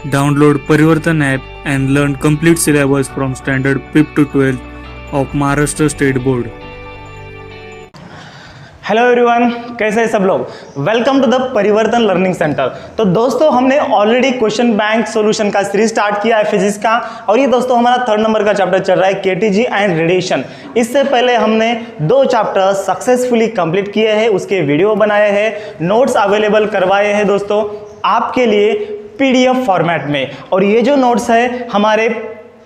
Download Parivartan app and learn complete syllabus from standard 5th to 12th of Maharashtra State Board. Hello everyone, कैसे हैं सब लोग। Welcome to the परिवर्तन learning centre. तो दोस्तों हमने ऑलरेडी क्वेश्चन बैंक सॉल्यूशन का सीरीज स्टार्ट किया है फिजिक्स का, और ये दोस्तों हमारा 3rd नंबर का चैप्टर चल रहा है केटीजी एंड रेडिएशन। इससे पहले हमने 2 चैप्टर सक्सेसफुली कंप्लीट किए हैं, उसके वीडियो बनाए हैं, नोट्स अवेलेबल करवाए हैं दोस्तों आपके लिए पीडीएफ फॉर्मेट में। और ये जो नोट्स है हमारे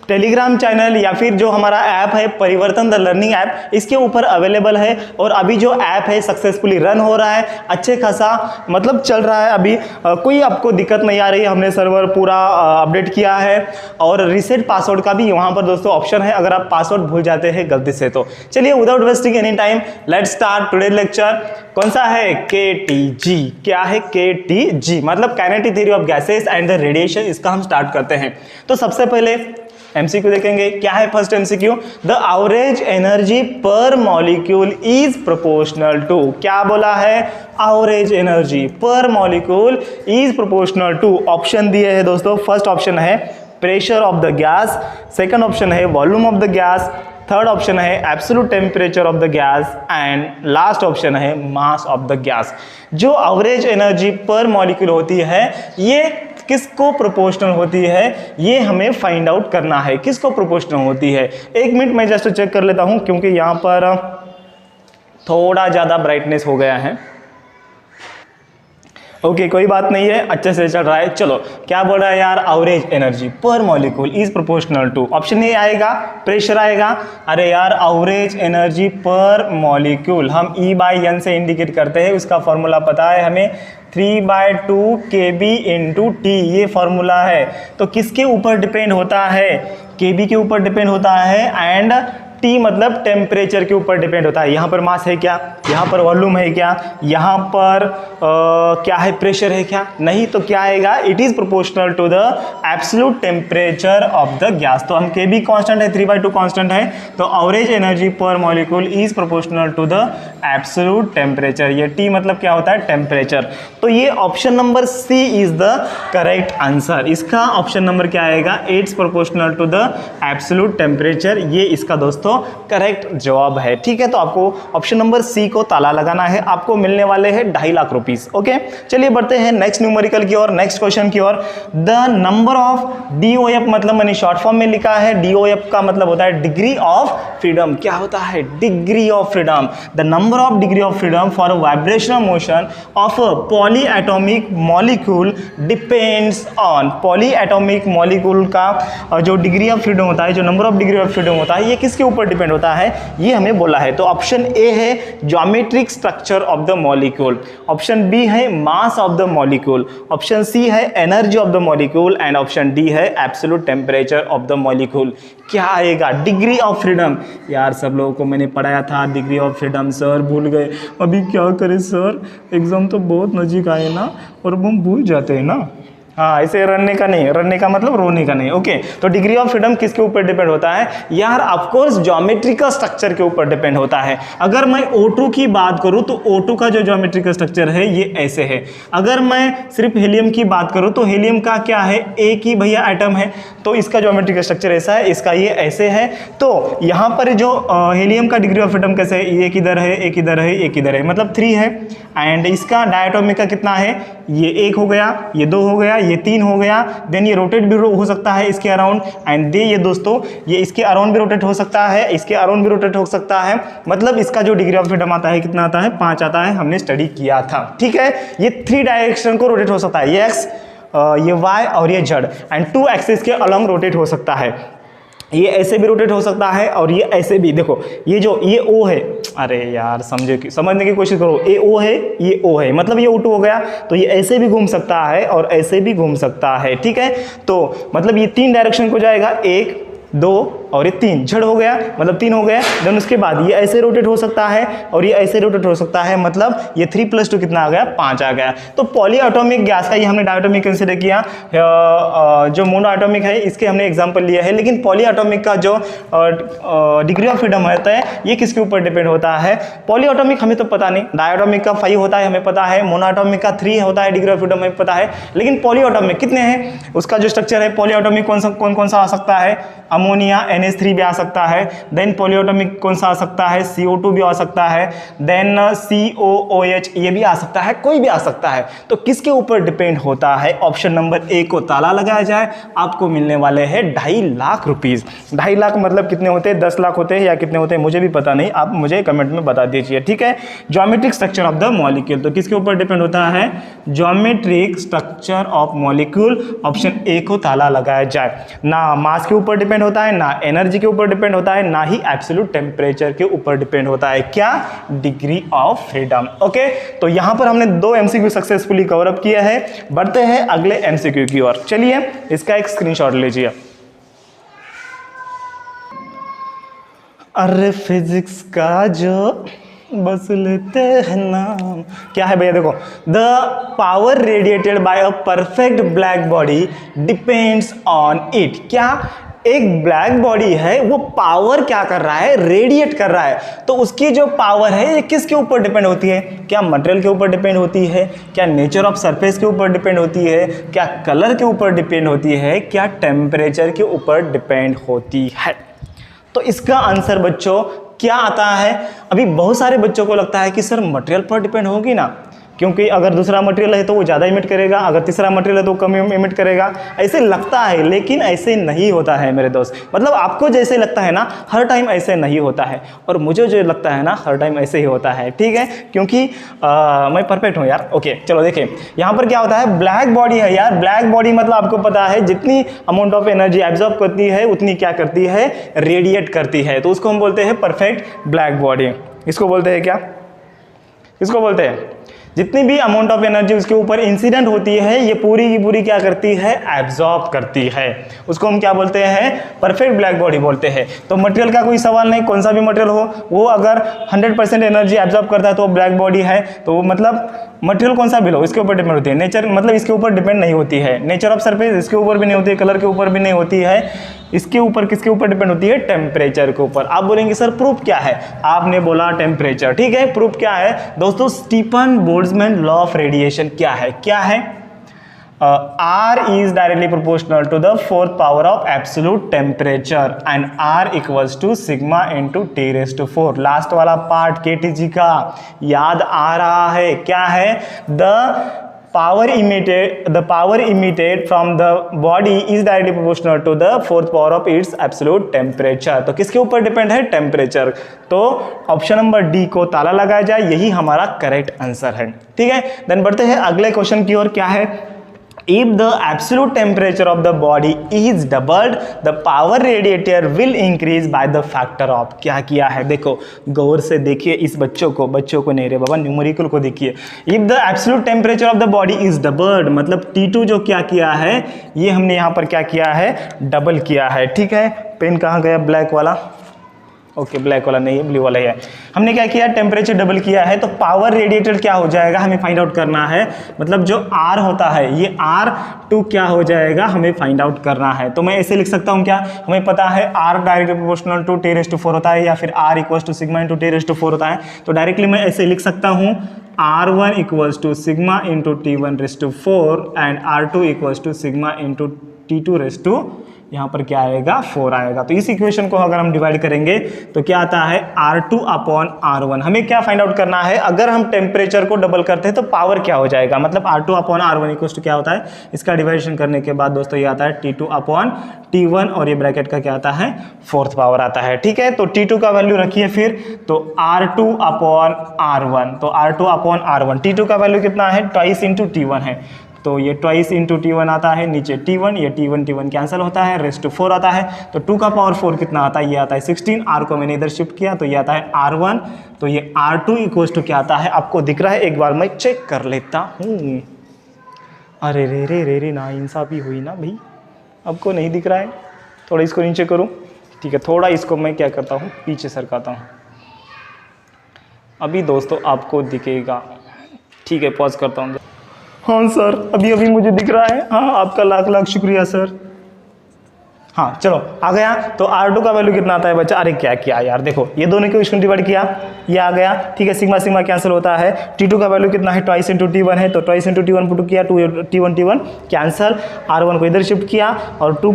टेलीग्राम चैनल या फिर जो हमारा ऐप है परिवर्तन द लर्निंग ऐप, इसके ऊपर अवेलेबल है। और अभी जो ऐप है सक्सेसफुली रन हो रहा है, अच्छे खासा मतलब चल रहा है अभी, कोई आपको दिक्कत नहीं आ रही है। हमने सर्वर पूरा अपडेट किया है और रीसेट पासवर्ड का भी वहाँ पर दोस्तों ऑप्शन है, अगर आप पासवर्ड भूल जाते हैं गलती से तो। चलिए without wasting any time let's start today lecture. कौन सा है? केटीजी। क्या है केटीजी? मतलब kinetic theory of gases and the radiation. इसका हम स्टार्ट करते हैं। तो सबसे पहले एमसीक्यू देखेंगे। क्या है first MCQ? The average energy per molecule is proportional to. क्या बोला है? Average energy per molecule is proportional to. Option दिए हैं दोस्तों। फर्स्ट ऑप्शन है pressure of the gas, second option है volume of the gas, third option है absolute temperature of the gas and last option है मास ऑफ द गैस। जो average energy per molecule होती है ये किसको प्रोपोर्शनल होती है, ये हमें फाइंड आउट करना है किसको प्रोपोर्शनल होती है। 1 मिनट मैं जस्ट चेक कर लेता हूं क्योंकि यहां पर थोड़ा ज़्यादा ब्राइटनेस हो गया है। ओके कोई बात नहीं है, अच्छे से चल रहा है। चलो क्या बोल रहा है यार? Average energy per molecule is proportional to. Option A आएगा, प्रेशर आएगा। अरे यार एवरेज एनर्जी पर मॉलिक्यूल हम E/N से इंडिकेट करते हैं, उसका फॉर्मूला पता है हमें, 3/2 kb इंटू टी, ये फॉर्मूला है। तो किसके ऊपर डिपेंड होता है? kb के ऊपर डिपेंड होता है एंड T मतलब टेम्परेचर के ऊपर डिपेंड होता है। यहाँ पर मास है क्या? यहाँ पर वॉल्यूम है क्या? यहाँ पर क्या है? प्रेशर है क्या? नहीं। तो क्या आएगा? It is proportional to the absolute temperature of the gas. तो हम Kb कांस्टेंट है, 3/2 कांस्टेंट है, तो average energy per molecule is proportional to the absolute temperature. ये T मतलब क्या होता है? टेम्परेचर। तो ये option number C is the correct answer. इसका ऑप्शन नंबर क्या आएगा? It's proportional to the absolute temperature. ये इसका दोस्तों करेक्ट जवाब है। ठीक है, तो आपको ऑप्शन नंबर सी को ताला लगाना है। आपको मिलने वाले हैं 2.5 लाख रुपीस। ओके चलिए बढ़ते हैं नेक्स्ट न्यूमेरिकल की ओर, नेक्स्ट क्वेश्चन की ओर। द नंबर ऑफ DOF मतलब मैंने शॉर्ट फॉर्म में लिखा है, DOF का मतलब होता है डिग्री ऑफ फ्रीडम। क्या होता है? Degree of freedom. The number of degree of freedom for vibrational motion of a polyatomic molecule depends on. Polyatomic molecule का जो डिग्री ऑफ फ्रीडम होता है, जो number of degree of freedom होता है, ये किसके ऊपर डिपेंड होता है ये हमें बोला है। तो ऑप्शन ए है geometric structure of the molecule, option B है mass of the molecule, option C है energy of the molecule and option D है absolute temperature of the molecule. क्या आएगा? Degree of freedom. यार सब लोगों को मैंने पढ़ाया था डिग्री ऑफ फ्रीडम, सर भूल गए। अभी क्या करें सर, एग्जाम तो बहुत नजीक आए ना और हम भूल जाते हैं ना। हाँ, ऐसे रनने का नहीं, रनने का मतलब रोने का नहीं। ओके तो डिग्री ऑफ फ्रीडम किसके ऊपर डिपेंड होता है यार? ऑफकोर्स ज्योमेट्रिकल स्ट्रक्चर के ऊपर डिपेंड होता है। अगर मैं O2 की बात करूं तो O2 का जो ज्योमेट्रिकल स्ट्रक्चर है ये ऐसे है। अगर मैं सिर्फ हीलियम की बात करूं तो हीलियम का क्या है? एक ही भैया एटम है, तो इसका ज्योमेट्रिकल स्ट्रक्चर ऐसा है, इसका ये ऐसे है। तो यहाँ पर जो हीलियम का डिग्री ऑफ फ्रीडम कैसे है? एक इधर है, एक इधर है, एक इधर है, मतलब 3 है। एंड इसका डायटोमिक का कितना है? ये 1 हो गया, ये 2 हो गया, ये 3 हो गया। देन ये रोटेट भी हो सकता है इसके अराउंड, एंड दे ये दोस्तों ये इसके अराउंड भी रोटेट हो सकता है, इसके अराउंड भी रोटेट हो सकता है। मतलब इसका जो डिग्री ऑफ फ्रीडम आता है कितना आता है? 5 आता है, हमने स्टडी किया था। ठीक है, ये 3 डायरेक्शन को रोटेट हो सकता है, ये एक्स, ये वाई और ये जेड, एंड 2 एक्सिस के अलॉन्ग रोटेट हो सकता है। ये ऐसे भी रोटेट हो सकता है और ये ऐसे भी। देखो ये जो ये O है, अरे यार समझने की कोशिश करो, ये O है, ये O है, मतलब ये O2 हो गया। तो ये ऐसे भी घूम सकता है और ऐसे भी घूम सकता है। ठीक है, तो मतलब ये 3 डायरेक्शन को जाएगा, 1 2 और ये 3 झड़ हो गया, मतलब 3 हो गया। देन उसके बाद ये ऐसे रोटेट हो सकता है और ये ऐसे रोटेट हो सकता है, मतलब ये 3 + 2 कितना आ गया, 5 आ गया। तो पॉलीएटॉमिक गैस का ये हमने डायटोमिक कंसिडर किया, जो मोनोएटॉमिक है इसके हमने एग्जांपल लिया है। लेकिन पॉलीएटॉमिक का जो डिग्री ऑफ फ्रीडम होता है ये किसके ऊपर डिपेंड होता है? पॉलीएटॉमिक हमें तो पता नहीं, डायटोमिक का 5 होता है हमें पता है, मोनोएटॉमिक का 3 होता है डिग्री ऑफ फ्रीडम हमें पता है, लेकिन पॉलीएटॉमिक कितने हैं उसका जो स्ट्रक्चर है, पॉलीएटॉमिक कौन सा आ सकता है? अमोनिया NH3 भी आ सकता है। देन पॉलीएटॉमिक कौन सा आ सकता है? CO2 भी आ सकता है। देन COOH ये भी आ सकता है, कोई भी आ सकता है। तो किसके ऊपर डिपेंड होता है? ऑप्शन नंबर ए को ताला लगाया जाए, आपको मिलने वाले हैं 2.5 लाख रुपीज। 2.5 लाख मतलब कितने होते हैं? 10 लाख होते हैं या कितने होते हैं मुझे भी पता नहीं, आप मुझे कमेंट में बता दीजिए, ठीक है। Geometric structure of the molecule, तो किसके ऊपर डिपेंड होता है? Geometric structure of molecule, option A को ताला लगाया जाए। ना मास के ऊपर डिपेंड होता है, ना एनर्जी के ऊपर डिपेंड होता है, ना ही एब्सोल्यूट टेम्परेचर के ऊपर डिपेंड होता है। क्या? Degree of freedom. ओके, तो यहां पर हमने 2 MCQ सक्सेसफुली कवर अप किया है। बढ़ते हैं अगले MCQ की ओर। चलिए इसका एक स्क्रीनशॉट लीजिए। अरे फिजिक्स का जो बस लेते हैं नाम, क्या है भैया? देखो, the power radiated by a perfect black body depends on it. क्या? एक ब्लैक बॉडी है, वो पावर क्या कर रहा है? रेडिएट कर रहा है। तो उसकी जो पावर है ये किसके ऊपर डिपेंड होती है? क्या मटेरियल के ऊपर डिपेंड होती है? क्या नेचर ऑफ सरफेस के ऊपर डिपेंड होती है? क्या कलर के ऊपर डिपेंड होती है? क्या टेम्परेचर के ऊपर डिपेंड होती है? तो इसका आंसर बच्चों क्या आता है? अभी बहुत सारे बच्चों को लगता है कि सर मटेरियल पर डिपेंड होगी ना, क्योंकि अगर दूसरा मटेरियल है तो वो ज़्यादा इमिट करेगा, अगर तीसरा मटेरियल है तो कम इमिट करेगा, ऐसे लगता है। लेकिन ऐसे नहीं होता है मेरे दोस्त। मतलब आपको जैसे लगता है ना, हर टाइम ऐसे नहीं होता है, और मुझे जो लगता है ना हर टाइम ऐसे ही होता है, ठीक है, क्योंकि मैं परफेक्ट हूँ यार। ओके चलो देखिए, यहाँ पर क्या होता है, ब्लैक बॉडी है यार। ब्लैक बॉडी मतलब आपको पता है जितनी अमाउंट ऑफ एनर्जी एब्जॉर्ब करती है उतनी क्या करती है? रेडिएट करती है। तो उसको हम बोलते हैं परफेक्ट ब्लैक बॉडी। इसको बोलते हैं क्या? इसको बोलते हैं जितनी भी अमाउंट ऑफ एनर्जी उसके ऊपर इंसिडेंट होती है ये पूरी की पूरी क्या करती है? एब्जॉर्ब करती है। उसको हम क्या बोलते हैं? परफेक्ट ब्लैक बॉडी बोलते हैं। तो मटेरियल का कोई सवाल नहीं, कौन सा भी मटेरियल हो, वो अगर 100% एनर्जी एब्जॉर्ब करता है तो ब्लैक बॉडी है। तो मतलब मटेरियल कौन सा भी लो इसके ऊपर डिपेंड होती है। नेचर मतलब इसके ऊपर डिपेंड नहीं होती है। नेचर ऑफ सरफेस इसके ऊपर भी नहीं होती है, कलर के ऊपर भी नहीं होती है। इसके ऊपर किसके ऊपर डिपेंड होती है? टेम्परेचर के ऊपर। आप बोलेंगे सर प्रूफ क्या है? आपने बोला टेम्परेचर, ठीक है। प्रूफ क्या है दोस्तों? Stephen Boltzmann law of radiation क्या है? क्या है? R is directly proportional to the 4th power of absolute temperature and R equals to sigma into T raised to 4। Last वाला पार्ट KTG का याद आ रहा है? क्या है? The power emitted from the body is directly proportional to the 4th power of its absolute temperature। तो किसके ऊपर डिपेंड है? टेम्परेचर। तो ऑप्शन नंबर डी को ताला लगाया जाए, यही हमारा करेक्ट आंसर है, ठीक है। देन बढ़ते हैं अगले क्वेश्चन की ओर। क्या है? If the absolute temperature of the body is doubled, the power radiator will increase by the factor of। क्या किया है? देखो गौर से देखिए इस बच्चों को नहीं रे बाबा, न्यूमेरिकल को देखिए। If the absolute temperature of the body is doubled, मतलब T2 जो क्या किया है, ये हमने यहाँ पर क्या किया है? डबल किया है, ठीक है। पेन कहाँ गया? ब्लैक वाला। ओके ब्लैक वाला नहीं है, ब्लू वाला ही है। हमने क्या किया? टेम्परेचर डबल किया है, तो पावर रेडिएटेड क्या हो जाएगा हमें फाइंड आउट करना है। मतलब जो R होता है ये R2 क्या हो जाएगा हमें फाइंड आउट करना है। तो मैं ऐसे लिख सकता हूँ, क्या हमें पता है R directly proportional to T raised to 4 होता है, या फिर R equals to sigma into T raised to 4 होता है। तो डायरेक्टली मैं ऐसे लिख सकता हूँ R1 equals to sigma into T1 raised to 4 and R2 equals to sigma into T2 raised to यहाँ पर क्या आएगा? 4 आएगा। तो इस इक्वेशन को अगर हम डिवाइड करेंगे तो क्या आता है? R2 upon R1। हमें क्या फाइंड आउट करना है? अगर हम टेम्परेचर को डबल करते हैं तो पावर क्या हो जाएगा? मतलब R2 upon R1 equals to क्या होता है? इसका डिवाइडेशन करने के बाद दोस्तों ये आता है T2 अपॉन T1 और ये ब्रैकेट का क्या आता है? 4th पावर आता है, ठीक है। तो T2 का वैल्यू रखिए फिर, तो R2 अपॉन R1, तो R2 अपॉन R1। T2 का वैल्यू कितना है? ट्वाइस इंटू T1 है, तो ये ट्वाइस इंटू T1 आता है, नीचे T1, ये T1 कैंसिल होता है, रेस्ट टू 4 आता है। तो 2 का पावर 4 कितना आता है? ये आता है 16। R को मैंने इधर शिफ्ट किया तो ये आता है R1, तो ये R2 इक्वल्स टू क्या आता है? आपको दिख रहा है? एक बार मैं चेक कर लेता हूँ। अरे रे ना इंसाफी हुई ना भाई, आपको नहीं दिख रहा है? थोड़ा इसको नीचे करूँ, ठीक है, थोड़ा इसको मैं क्या करता हूँ, पीछे सरकाता हूँ। अभी दोस्तों आपको दिखेगा, ठीक है, पॉज करता हूँ। हाँ सर, अभी अभी मुझे दिख रहा है। हाँ, आपका लाख लाख शुक्रिया सर। हाँ चलो आ गया। तो R2 का वैल्यू कितना आता है बच्चा? अरे क्या किया यार, देखो ये दोनों को इसको डिवाइड किया, ये आ गया, ठीक है, सिग्मा सिग्मा कैंसिल होता है। T2 का वैल्यू कितना है? ट्वाइस इंटू T1 है, तो ट्वाइस इंटू T1 पुट किया, T1 कैंसल, R1 को इधर शिफ्ट किया, और 2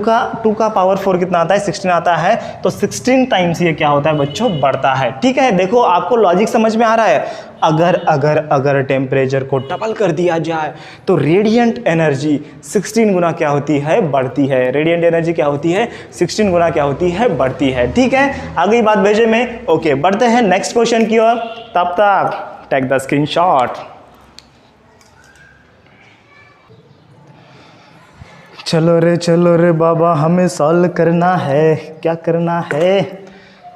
का पावर 4 कितना आता है? 16 आता है। तो 16 टाइम्स ये क्या होता है बच्चों? बढ़ता है। ठीक है, देखो आपको लॉजिक समझ में आ रहा है। अगर टेम्परेचर को डबल कर दिया जाए तो रेडिएंट एनर्जी 16 गुना क्या होती है? बढ़ती है। रेडिएंट एनर्जी क्या होती है? 16 गुना क्या होती है? बढ़ती है। ठीक है, आ गई बात भेजे में। ओके, बढ़ते हैं नेक्स्ट क्वेश्चन की ओर। तब तक टेक द स्क्रीनशॉट। चलो रे बाबा, हमें सॉल्व करना है। क्या करना है?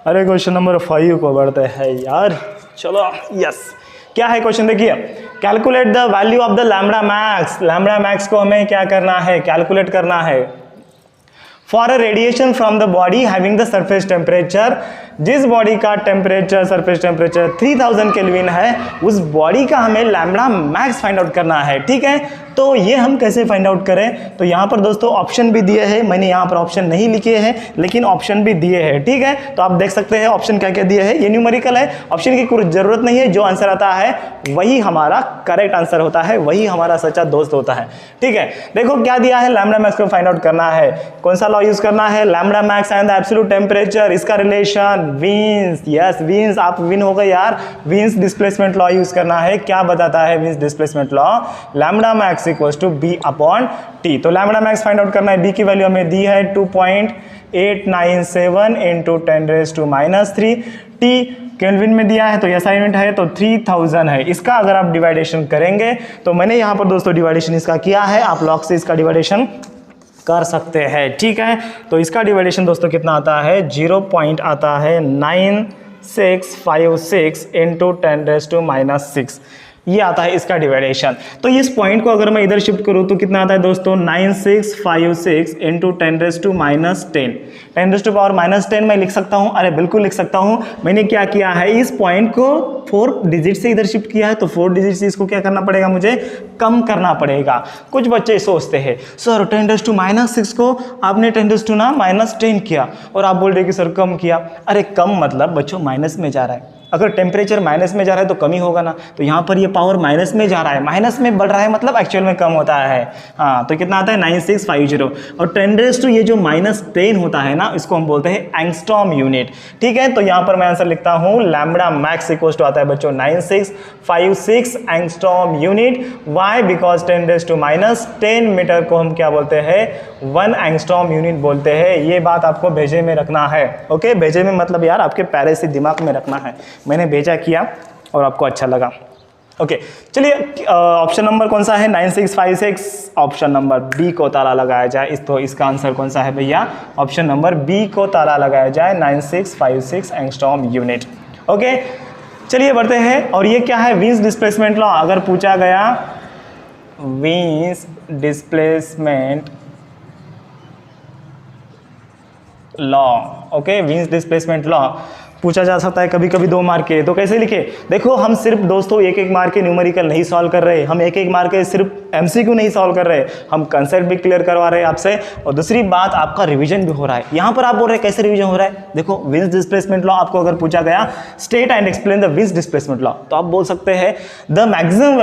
अरे क्वेश्चन नंबर 5 को बढ़ते हैं यार। चलो यस, क्या है क्वेश्चन? देखिए, calculate the value of the lambda max. Lambda max को हमें क्या करना है? कैलकुलेट करना है। For a radiation from the body having the surface temperature, जिस बॉडी का टेम्परेचर, सरफेस टेम्परेचर 3000 केल्विन है, उस बॉडी का हमें लैम्बडा मैक्स फाइंड आउट करना है। ठीक है, तो ये हम कैसे फाइंड आउट करें? तो यहाँ पर दोस्तों ऑप्शन भी दिए हैं, मैंने यहाँ पर ऑप्शन नहीं लिखे हैं लेकिन ऑप्शन भी दिए हैं। ठीक है, तो आप देख सकते हैं ऑप्शन क्या क्या दिए हैं। ये न्यूमेरिकल है, ऑप्शन की कोई जरूरत नहीं है, जो आंसर आता है वही हमारा करेक्ट आंसर होता है, वही हमारा सच्चा दोस्त होता है। ठीक है, देखो क्या दिया है, लैम्बडा मैक्स को फाइंड आउट करना है। कौन सा लॉ यूज करना है? Lambda max and the absolute temperature, इसका रिलेशन विन्स। यस, विन्स, आप विन हो गए यार। विन्स डिस्प्लेसमेंट लॉ यूज करना है। क्या बताता है Wien's displacement law? Lambda max equals to B upon T. तो लैम्बडा मैक्स फाइंड आउट करना है। बी की वैल्यू हमें दी है 2.897 इंटू 10⁻³ टी केल्विन में दिया है, तो ये असाइनमेंट है, तो 3000 है। इसका अगर आप डिवाइडेशन करेंगे, तो मैंने यहाँ पर दोस्तों डिवाइडेशन इसका किया है, आप लॉग से इसका डिवाइडेशन कर सकते हैं। ठीक है, तो इसका डिवाइडेशन दोस्तों कितना आता है? 0.9656 इंटू 10⁻⁻6 ये आता है इसका डिवाइडेशन। तो इस पॉइंट को अगर मैं इधर शिफ्ट करूं तो कितना आता है दोस्तों? 9656 इंटू 10⁻⁻10। 10⁻⁻10 मैं लिख सकता हूं? अरे बिल्कुल लिख सकता हूं। मैंने क्या किया है, इस पॉइंट को 4 डिजिट से इधर शिफ्ट किया है, तो 4 डिजिट से इसको क्या करना पड़ेगा? मुझे कम करना पड़ेगा। कुछ बच्चे सोचते हैं सर 10⁻⁻6 को आपने 10⁻⁻10 किया और आप बोल रहे कि सर कम किया। अरे कम मतलब बच्चों माइनस में जा रहा है। अगर टेम्परेचर माइनस में जा रहा है तो कम ही होगा ना, तो यहाँ पर ये पावर माइनस में जा रहा है, माइनस में बढ़ रहा है, मतलब एक्चुअल में कम होता है। हाँ, तो कितना आता है? 9650। और 10⁻⁻⁻ ये जो -10 होता है ना, इसको हम बोलते हैं एंगस्ट्रॉम यूनिट। ठीक है, तो यहाँ पर मैं आंसर लिखता हूँ लैम्बडा मैक्स इक्वल्स टू आता है बच्चों 9656 angstrom unit. Why? Because 10⁻⁻10 metre को हम क्या बोलते हैं? 1 एंगस्ट्रॉम यूनिट बोलते हैं। ये बात आपको भेजे में रखना है। ओके, भेजे में मतलब यार आपके पैरे से दिमाग में रखना है। मैंने भेजा किया और आपको अच्छा लगा। ओके, चलिए ऑप्शन नंबर कौन सा है? 9656। ऑप्शन नंबर बी को ताला लगाया जाए। तो इसका आंसर कौन सा है भैया? ऑप्शन नंबर बी को ताला लगाया जाए, 9656 एंगस्ट्रॉम यूनिट। ओके, चलिए बढ़ते हैं। और ये क्या है? Wien's displacement law. अगर पूछा गया wins displacement law, okay, wins displacement law पूछा जा सकता है कभी कभी 2 मार्क के, तो कैसे लिखे? देखो हम सिर्फ दोस्तों 1-1 मार्क के न्यूमेरिकल नहीं सॉल्व कर रहे, हम 1-1 मार्क के सिर्फ एमसीक्यू नहीं सॉल्व कर रहे, हम कंसेप्ट भी क्लियर करवा रहे हैं आपसे। और दूसरी बात, आपका रिवीजन भी हो रहा है। यहाँ पर आप बोल रहे हैं कैसे रिवीजन हो रहा है? देखो विन्स डिस्प्लेसमेंट लॉ आपको अगर पूछा गया state and explain the wins displacement law, तो आप बोल सकते हैं the maximum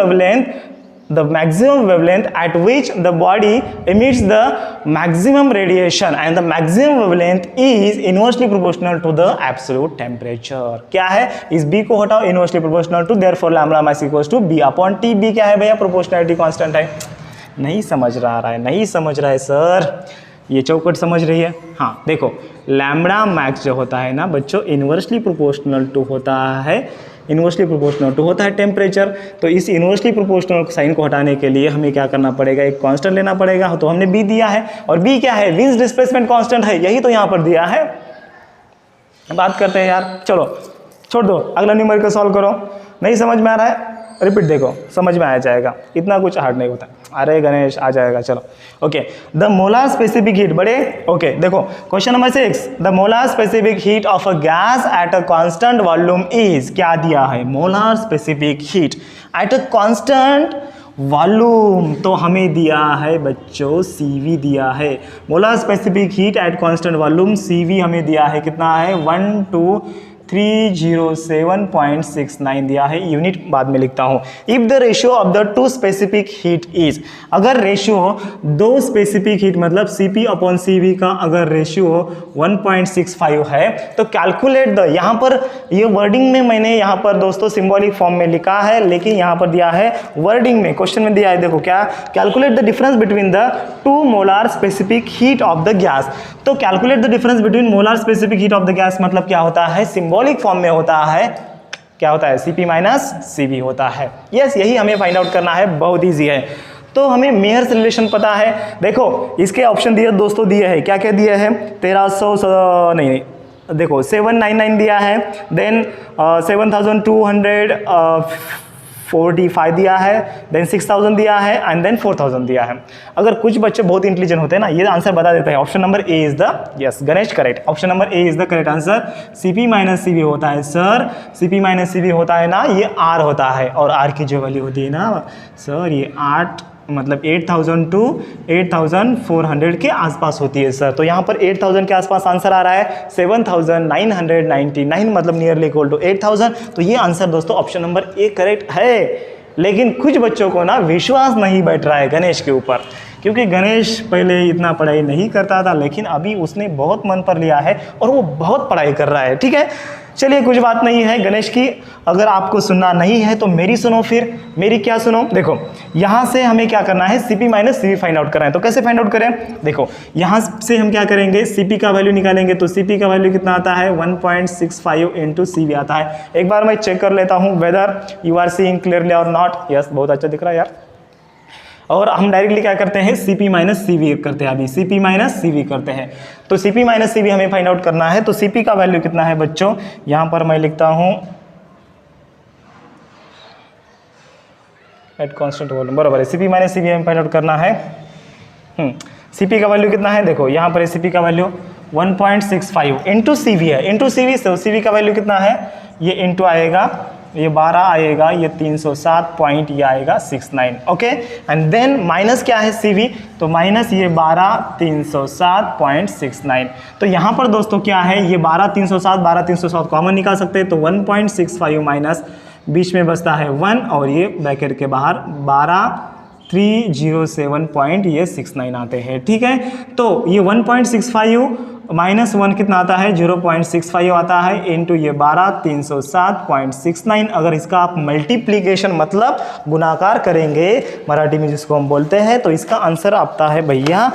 wavelength at which the body emits the maximum radiation and the maximum wavelength is inversely proportional to the absolute temperature। क्या है? इस b को हटाओ, inversely proportional to, therefore lambda max equals to b upon t। b क्या है भैया? Proportionality constant है। नहीं समझ रहा है, नहीं समझ रहा है सर, ये चौकट समझ रही है? हाँ देखो, लैम्बडा मैक्स जो होता है ना बच्चों, इनवर्सली प्रोपोर्शनल टू होता है, इनवर्सली प्रोपोर्शनल टू होता है टेम्परेचर। तो इस इनवर्सली प्रोपोर्शनल साइन को हटाने के लिए हमें क्या करना पड़ेगा? एक कांस्टेंट लेना पड़ेगा। तो हमने बी दिया है, और बी क्या है? विन्स डिस्प्लेसमेंट कांस्टेंट है, यही तो यहाँ पर दिया है। बात करते हैं यार, चलो छोड़ दो, अगला न्यूमेरिकल सॉल्व करो। नहीं समझ में आ रहा है? रिपीट देखो, समझ में आ जाएगा, इतना कुछ हार्ड नहीं होता। अरे गणेश आ जाएगा, चलो। Okay, the molar specific heat, बड़े ओके देखो question number 6, the molar specific heat of a gas at a constant volume is, क्या दिया है, molar specific heat at a constant volume, तो हमें दिया है बच्चों CV दिया है। Molar specific heat at constant volume CV हमें दिया है, कितना है 12307.69 दिया है, यूनिट बाद में लिखता हूं। If the ratio of the two specific heat is, अगर रेशियो दो स्पेसिफिक हीट मतलब CP/CV का अगर रेशियो 1.65 है तो कैलकुलेट द, यहां पर ये वर्डिंग में मैंने यहां पर दोस्तों सिंबॉलिक फॉर्म में लिखा है, लेकिन यहां पर दिया है वर्डिंग में, क्वेश्चन में दिया है, देखो क्या, calculate the difference between the two molar specific heat of the gas. तो calculate the difference between molar specific heat of the gas मतलब क्या होता है, सिंबॉलिक फॉर्म में होता है, क्या होता है, CP-CV होता है। यस, यही हमें फाइंड आउट करना है, बहुत ईजी है। तो हमें मेयर्स रिलेशन पता है, देखो इसके ऑप्शन दिए दोस्तों, दिए है, क्या क्या दिए हैं, 1300 नहीं, देखो 799 दिया है, देन 7245 दिया है, देन 6000 दिया है, एंड देन 4000 दिया है। अगर कुछ बच्चे बहुत इंटेलिजेंट होते हैं ना, ये आंसर बता देते हैं, option number A is the, yes Ganesh correct, option number A is the correct answer. CP-CV होता है सर, CP-CV होता है ना, ये R होता है, और R की जो वैल्यू होती है ना सर, ये 8 मतलब 8000 to 8400 के आसपास होती है सर। तो यहाँ पर 8000 के आसपास आंसर आ रहा है, 7999 मतलब नियरली इक्वल टू 8000। तो ये आंसर दोस्तों ऑप्शन नंबर ए करेक्ट है। लेकिन कुछ बच्चों को ना विश्वास नहीं बैठ रहा है गणेश के ऊपर, क्योंकि गणेश पहले इतना पढ़ाई नहीं करता था, लेकिन अभी उसने बहुत मन पर लिया है और वो बहुत पढ़ाई कर रहा है। ठीक है, चलिए कुछ बात नहीं है गणेश की, अगर आपको सुनना नहीं है तो मेरी सुनो, फिर मेरी क्या सुनो। देखो यहाँ से हमें क्या करना है, CP-CV फाइंड आउट करना है। तो कैसे फाइंड आउट करें, देखो यहाँ से हम क्या करेंगे, CP का वैल्यू निकालेंगे। तो CP का वैल्यू कितना आता है, 1.65 इंटू CV आता है। एक बार मैं चेक कर लेता हूँ whether you are seeing clearly और नॉट। यस, बहुत अच्छा दिख रहा है यार। और हम डायरेक्टली क्या करते हैं, CP-CV करते हैं, अभी CP-CV करते हैं। तो CP-CV हमें फाइंड आउट करना है। तो CP का वैल्यू कितना है बच्चों, यहाँ पर मैं लिखता हूँ एट कांस्टेंट वॉल्यूम, बराबर है, CP-CV हमें फाइंड आउट करना है। CP का वैल्यू कितना है, देखो यहाँ पर CP का वैल्यू 1.65 इंटू CV है, इंटू CV से CV का वैल्यू कितना है, ये इंटू आएगा, ये 12 आएगा, ये 307 पॉइंट, ये आएगा 69। ओके, एंड देन माइनस क्या है CV, तो माइनस ये 12 307.69। तो यहाँ पर दोस्तों क्या है, ये 12 307 कॉमन निकाल सकते हैं। तो 1.65 माइनस बीच में बचता है 1, और ये ब्रैकेट के बाहर 12307.69 आते हैं। ठीक है, तो ये 1.65 माइनस 1 कितना आता है, 0.65 आता है, इंटू ये 12 307.69। अगर इसका आप मल्टीप्लीकेशन मतलब गुणाकार करेंगे मराठी में जिसको हम बोलते हैं, तो इसका आंसर आता है भैया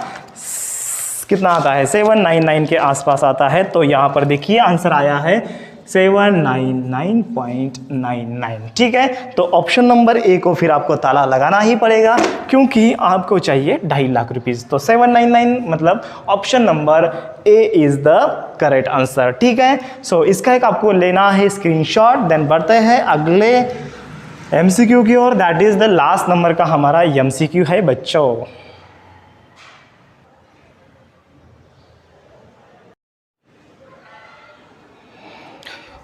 कितना आता है, 799 के आसपास आता है। तो यहाँ पर देखिए आंसर आया है 799.99। ठीक है, तो ऑप्शन नंबर ए को फिर आपको ताला लगाना ही पड़ेगा, क्योंकि आपको चाहिए 2.5 लाख रुपीज़। तो 799 मतलब option number A is the correct answer. ठीक है, सो इसका एक आपको लेना है स्क्रीनशॉट। देन बढ़ते हैं अगले MCQ की ओर, that is the last number का हमारा MCQ है बच्चों।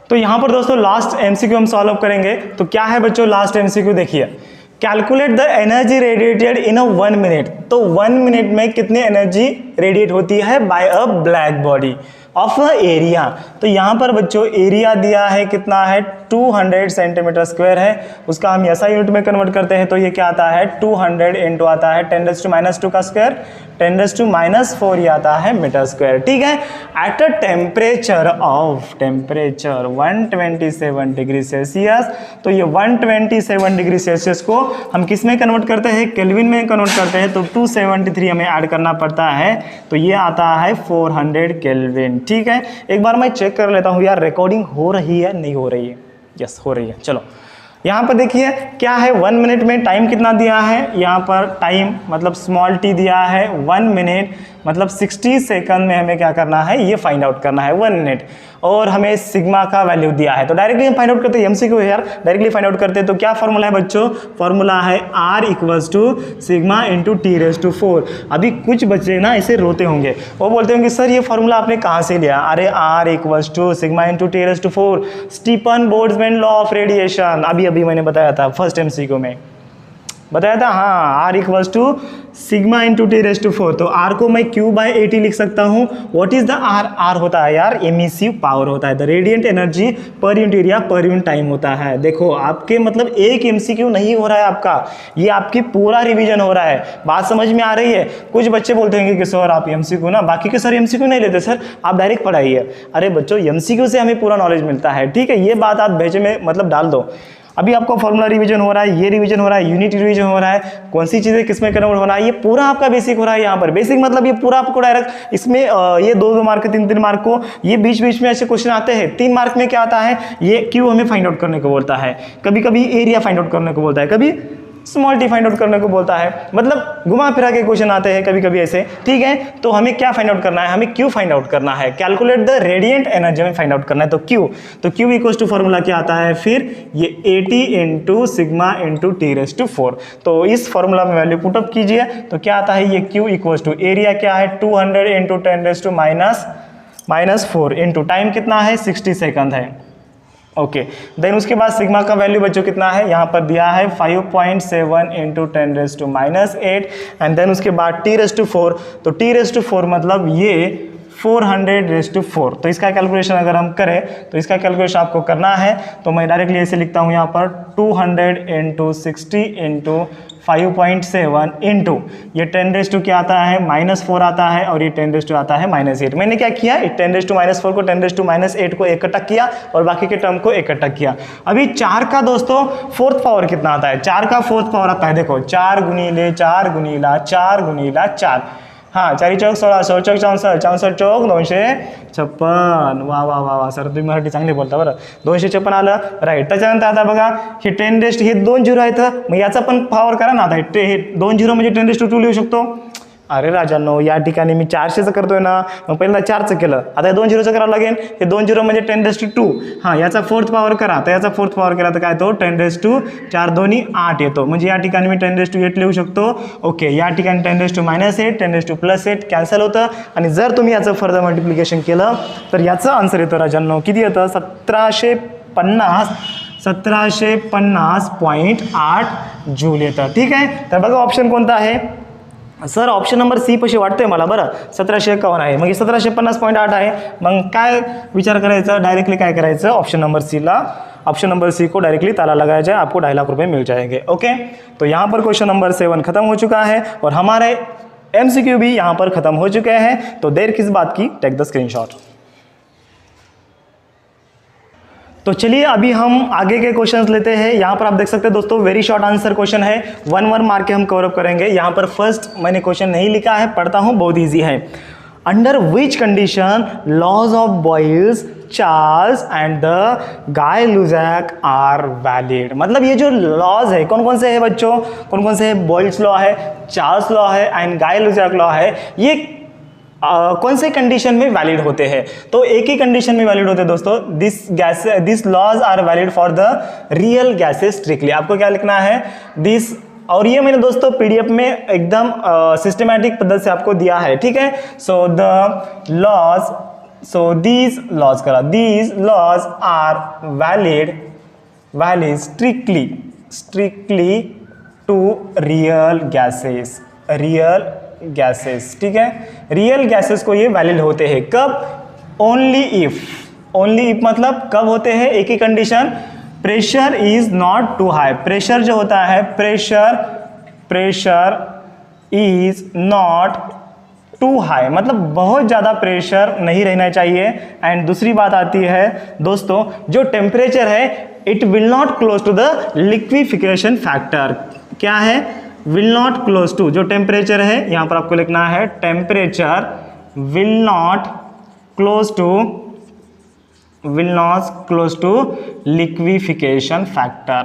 तो यहाँ पर दोस्तों लास्ट MCQ हम सॉल्व करेंगे। तो क्या है बच्चों लास्ट MCQ, देखिए, calculate the energy radiated in a 1 minute. तो 1 मिनट में कितनी एनर्जी रेडिएट होती है by a black body of area. तो यहाँ पर बच्चों एरिया दिया है, कितना है, 200 सेंटीमीटर स्क्वायर है। उसका हम ऐसा यूनिट में कन्वर्ट करते हैं, तो ये क्या आता है, 200 इंटू आता है 10⁻² का स्क्वायर, 10⁻⁴ ये आता है मीटर स्क्वायर। ठीक है, at a temperature 127 degree Celsius. तो ये 127 डिग्री सेल्सियस को हम किस में कन्वर्ट करते हैं, केल्विन में कन्वर्ट करते हैं। तो 273 हमें ऐड करना पड़ता है, तो ये आता है 400 केल्विन। ठीक है, एक बार मैं चेक कर लेता हूँ यार रिकॉर्डिंग हो रही है नहीं हो रही है। यस, हो रही है। चलो यहाँ पर देखिए क्या है, 1 मिनट में टाइम कितना दिया है, यहाँ पर टाइम मतलब स्मॉल टी दिया है 1 मिनट, मतलब 60 सेकंड में हमें क्या करना है, ये फाइंड आउट करना है 1 मिनट, और हमें सिग्मा का वैल्यू दिया है। तो डायरेक्टली हम फाइंड आउट करते हैं, एमसीक्यू है यार, डायरेक्टली फाइंड आउट करते हैं। तो क्या फॉर्मूला है बच्चों, फॉर्मूला है R equals to sigma into T⁴। अभी कुछ बच्चे ना इसे रोते होंगे, वो बोलते होंगे सर ये फॉर्मूला आपने कहाँ से लिया, अरे R equals to sigma into T⁴, Stefan Boltzmann law of radiation, अभी मैंने बताया था फर्स्ट एमसीक्यू में बताया था, हाँ, R equals to sigma into T⁴। तो R को मैं Q/AT लिख सकता हूँ। What is the R? R होता है यार एमिसिव पावर होता है, the radiant energy per unit area per unit time होता है। देखो आपके मतलब एक एमसीक्यू नहीं हो रहा है आपका, ये आपकी पूरा रिवीजन हो रहा है। बात समझ में आ रही है? कुछ बच्चे बोलते हैं कि सर आप एमसीक्यू ना, बाकी के सर एमसीक्यू नहीं लेते सर, आप डायरेक्ट पढ़ाइए। अरे बच्चों एमसीक्यू से हमें पूरा नॉलेज मिलता है, ठीक है, ये बात आप भेजे में मतलब डाल दो। अभी आपका फॉर्मूला रिवीजन हो रहा है, ये रिवीजन हो रहा है, यूनिट रिवीजन हो रहा है, कौन सी चीज़ें किसमें कन्वर्ट हो रहा है, ये पूरा आपका बेसिक हो रहा है। यहाँ पर बेसिक मतलब ये पूरा आपको डायरेक्ट इसमें ये 2-2 मार्क 3-3 मार्क को ये बीच बीच में ऐसे क्वेश्चन आते हैं। 3 मार्क में क्या आता है, ये क्यू हमें फाइंड आउट करने को बोलता है, कभी कभी एरिया फाइंड आउट करने को बोलता है, कभी स्मॉल टी फाइंड आउट करने को बोलता है, मतलब घुमा फिरा के क्वेश्चन आते हैं कभी कभी ऐसे, ठीक है। तो हमें क्या फाइंड आउट करना है, हमें क्यू फाइंड आउट करना है, कैलकुलेट द रेडिएंट एनर्जी में फाइंड आउट करना है। तो क्यू इक्वल्स टू फॉर्मूला क्या आता है फिर, ये 80 इंटू सिग्मा इंटू T⁴। तो इस फॉर्मूला में वैल्यू पुटअप कीजिए, तो क्या आता है, ये क्यू इक्वल्स टू एरिया क्या है 200 इंटू 10⁻⁻⁻⁴ इंटू टाइम कितना है 60 सेकंड है, ओके। देन उसके बाद सिग्मा का वैल्यू बच्चों कितना है, यहाँ पर दिया है 5.7 इंटू 10⁻⁸ एंड देन उसके बाद T⁴। तो T⁴ मतलब ये 400⁴। तो इसका कैलकुलेशन अगर हम करें तो इसका कैलकुलेशन आपको करना है, तो मैं डायरेक्टली ऐसे लिखता हूँ यहाँ पर 200 इंटू 60 इंटू 5.7 इंटू ये 10⁻⁻ क्या आता है -4 आता है, और ये 10⁻⁻ आता है -8। मैंने क्या किया, 10⁻⁻4 को 10⁻⁸ को इकट्ठा किया और बाकी के टर्म को इकट्ठा किया। अभी 4 का दोस्तों 4th पावर कितना आता है, 4 का 4th पावर आता है, देखो 4 गुणीला 4 गुणीला 4 गुणीला 4, हाँ 4 चौक 16, 16 चौक 64, 64 चौक 256, वा वा वा वा सर तुम्ही मराठी चांगली बोलता बरं, 256 आलं राईट। त्याच्यानंतर आता बघा हे 10⁻, हे 2 झिरो आहेत, मग याचा पण पावर करा ना, आता हे 2 झिरो म्हणजे 10⁻² लिहू शकतो। अरे राजांनो या ठिकाणी मी 400चं करतोय ना, मग पहिल्यांदा 4चं केलं, आता हे 2 झिरोचं करावं लागेल, हे 2 झिरो म्हणजे 10⁻², हां याचा 4th पावर करा, तर याचा 4th पावर केला तर काय तो 10⁻4 दोन्ही 8 येतो, म्हणजे या ठिकाणी मी 10⁻8 लिहू शकतो, ओके। या ठिकाणी 10⁻−8 10⁻+8 कॅन्सल होतं, आणि जर तुम्ही याचं फर्दर मल्टिप्लिकेशन केलं तर याचं आन्सर येतं राजांनो, किती येतं 1750.8 जूल येतं, ठीक आहे। तर बघा ऑप्शन कोणता आहे सर, ऑप्शन नंबर सी पशी वाटतंय मला बरं, 1751 आहे, मग 1750.8 आहे, मग काय विचार करायचा, डायरेक्टली काय करायचं, ऑप्शन नंबर सी को डायरेक्टली ताला लगाया जाए, आपको 2.5 लाख रुपए मिल जाएंगे, ओके। तो यहाँ पर क्वेश्चन नंबर 7 खत्म हो चुका है और हमारे एमसीक्यू भी यहाँ पर खत्म हो चुके हैं। तो देर किस बात की, टेक द स्क्रीनशॉट। तो चलिए अभी हम आगे के क्वेश्चंस लेते हैं। यहाँ पर आप देख सकते हैं दोस्तों वेरी शॉर्ट आंसर क्वेश्चन है, 1 मार्क के हम कवर अप करेंगे। यहाँ पर फर्स्ट मैंने क्वेश्चन नहीं लिखा है, पढ़ता हूँ, बहुत इजी है। Under which condition laws of Boyle's, Charles and the Gay Lussac are valid. मतलब ये जो लॉज है कौन कौन से है बच्चों, कौन कौन से है, बॉयल्स लॉ है, चार्ल्स लॉ है एंड गाय लुजैक लॉ है, ये कौन से कंडीशन में वैलिड होते हैं। तो एक ही कंडीशन में वैलिड होते हैं दोस्तों, this laws are valid for the real gases strictly. आपको क्या लिखना है, दिस, और ये मैंने दोस्तों पीडीएफ में एकदम सिस्टमैटिक पद्धति से आपको दिया है, ठीक है। So the laws, so these laws करा, these laws are valid strictly to real gases, ठीक है। रियल गैसेस को ये वैलिड होते हैं कब, ओनली इफ मतलब कब होते हैं, एक ही condition, pressure is not too high. Pressure जो होता है, pressure is not too high, मतलब बहुत ज़्यादा प्रेशर नहीं रहना चाहिए। एंड दूसरी बात आती है दोस्तों, जो टेम्परेचर है it will not close to the liquefaction factor. क्या है, विल नॉट क्लोज टू, जो टेम्परेचर है यहाँ पर आपको लिखना है, temperature will not close to liquefaction factor,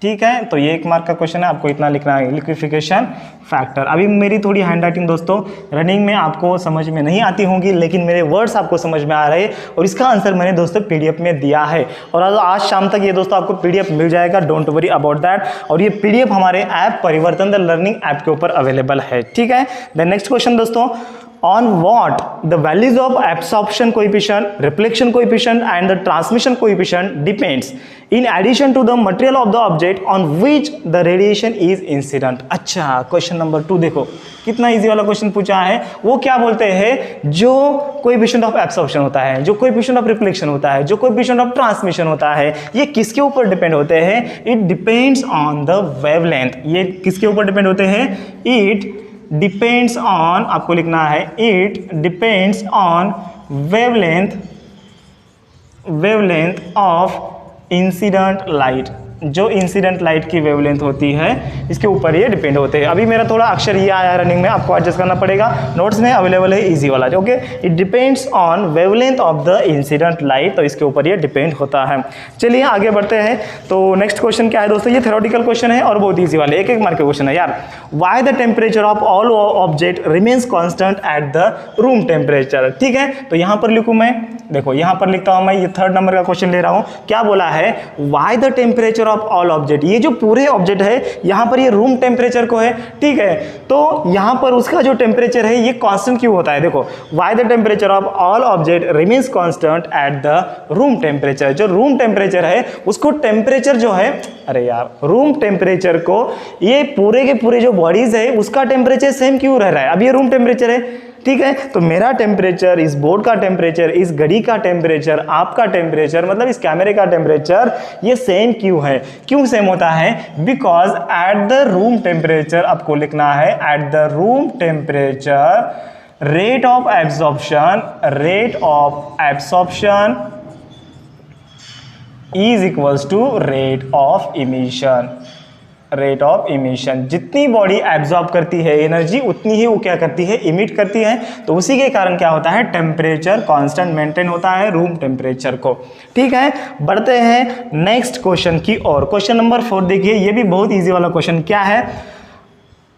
ठीक है, तो ये 1 मार्क का क्वेश्चन है, आपको इतना लिखना है लिक्विफिकेशन फैक्टर। अभी मेरी थोड़ी हैंड राइटिंग दोस्तों रनिंग में आपको समझ में नहीं आती होंगी, लेकिन मेरे वर्ड्स आपको समझ में आ रहे हैं और इसका आंसर मैंने दोस्तों पीडीएफ में दिया है और आज शाम तक ये दोस्तों आपको पीडीएफ मिल जाएगा, डोंट वरी अबाउट दैट। और ये पीडीएफ हमारे ऐप परिवर्तन द लर्निंग ऐप के ऊपर अवेलेबल है। ठीक है, देन नेक्स्ट क्वेश्चन दोस्तों, on what the values of absorption coefficient, reflection coefficient and the transmission coefficient depends in addition to the material of the object on which the radiation is incident। अच्छा, question number 2 देखो कितना easy वाला question पूछा है। वो क्या बोलते हैं, जो कोएफिशिएंट ऑफ एब्सॉर्प्शन होता है, जो कोएफिशिएंट ऑफ रिफ्लेक्शन होता है, जो कोएफिशिएंट ऑफ ट्रांसमिशन होता है, ये किसके ऊपर डिपेंड होते हैं? It depends on the wavelength. ये किसके ऊपर डिपेंड होते हैं? इट डिपेंड्स ऑन, आपको लिखना है it depends on wavelength of incident light. जो इंसिडेंट लाइट की वेवलेंथ होती है इसके ऊपर ये डिपेंड होते हैं। अभी मेरा थोड़ा अक्षर ये आया रनिंग में, आपको एडजस्ट करना पड़ेगा, नोट्स में अवेलेबल है इजी वाला। Okay, it depends on wavelength of the incident light, तो इसके ऊपर ये डिपेंड होता है। चलिए आगे बढ़ते हैं। तो नेक्स्ट क्वेश्चन क्या है दोस्तों, ये थ्योरेटिकल क्वेश्चन है और बहुत ईजी वाले, 1 मार्क के क्वेश्चन है यार। Why the temperature of all object remains constant at the room temperature. ठीक है, तो यहाँ पर लिखूँ मैं, देखो यहाँ पर लिखता हूँ मैं, ये 3rd नंबर का क्वेश्चन ले रहा हूँ। क्या बोला है? Why the temperature of all object, ये जो पूरे ऑब्जेक्ट है यहाँ पर ये रूम टेम्परेचर को है। ठीक है, तो यहाँ पर उसका जो टेम्परेचर है ये कांस्टेंट क्यों होता है? देखो, why the temperature of all object remains constant eight the room temperature. जो रूम टेम्परेचर है उसको टेम्परेचर जो है, अरे यार, रूम टेम्परेचर को ये पूरे के पूरे जो बॉडीज है उसका टेम्परेचर सेम क्यों रह रहा है? अब ये रूम टेम्परेचर है। ठीक है, तो मेरा टेम्परेचर, इस बोर्ड का टेम्परेचर, इस घड़ी का टेम्परेचर, आपका टेम्परेचर, मतलब इस कैमरे का टेम्परेचर ये सेम क्यों है? क्यों सेम होता है? Because at the room temperature, आपको लिखना है at the room temperature rate of absorption is equals to rate of emission. जितनी बॉडी एब्जॉर्ब करती है एनर्जी उतनी ही वो क्या करती है? इमिट करती है। तो उसी के कारण क्या होता है? टेम्परेचर कांस्टेंट मेंटेन होता है रूम टेम्परेचर को। ठीक है, बढ़ते हैं नेक्स्ट क्वेश्चन की ओर। क्वेश्चन नंबर 4 देखिए, ये भी बहुत इजी वाला क्वेश्चन। क्या है?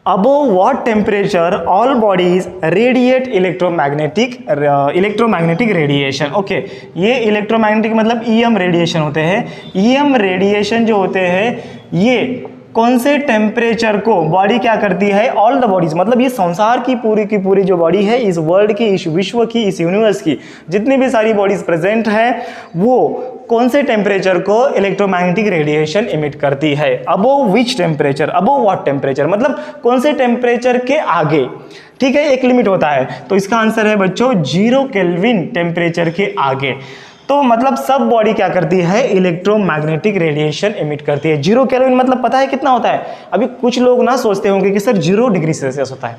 above what temperature all bodies radiate electromagnetic radiation। Okay, ये इलेक्ट्रोमैग्नेटिक मतलब EM रेडिएशन होते हैं। EM रेडिएशन जो होते हैं ये कौन से टेम्परेचर को बॉडी क्या करती है? ऑल द बॉडीज, मतलब ये संसार की पूरी जो बॉडी है, इस वर्ल्ड की, इस विश्व की, इस यूनिवर्स की जितनी भी सारी बॉडीज प्रेजेंट है वो कौन से टेम्परेचर को इलेक्ट्रोमैग्नेटिक रेडिएशन इमिट करती है? Above which temperature, above what temperature, मतलब कौन से टेम्परेचर के आगे। ठीक है, एक लिमिट होता है, तो इसका आंसर है बच्चों 0 केल्विन टेम्परेचर के आगे। तो मतलब सब बॉडी क्या करती है? इलेक्ट्रोमैग्नेटिक रेडिएशन इमिट करती है। 0 केल्विन मतलब पता है कितना होता है? अभी कुछ लोग ना सोचते होंगे कि सर 0 डिग्री सेल्सियस होता है।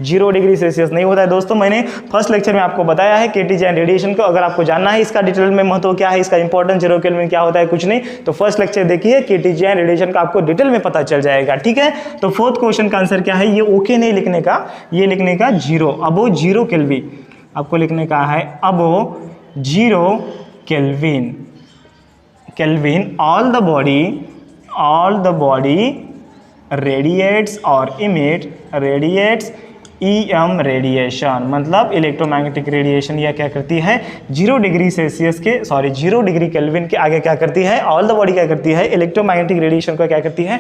0 डिग्री सेल्सियस नहीं होता है दोस्तों। मैंने फर्स्ट लेक्चर में आपको बताया है केटीजी रेडिएशन को। अगर आपको जानना है इसका डिटेल में महत्व क्या है, इसका इंपॉर्टेंस 0 केल्विन क्या होता है, कुछ नहीं, तो फर्स्ट लेक्चर देखिए, केटीजी रेडिएशन का आपको डिटेल में पता चल जाएगा। ठीक है, तो 4th क्वेश्चन का आंसर क्या है? ये ओके नहीं लिखने का, ये लिखने का 0, अबो 0 केल्विन, आपको लिखने का है above 0 Kelvin, all the body radiates EM radiation, मतलब इलेक्ट्रोमैग्नेटिक रेडिएशन। यह क्या करती है? 0 डिग्री केल्विन के आगे क्या करती है? ऑल द बॉडी क्या करती है? इलेक्ट्रोमैग्नेटिक रेडिएशन को क्या करती है?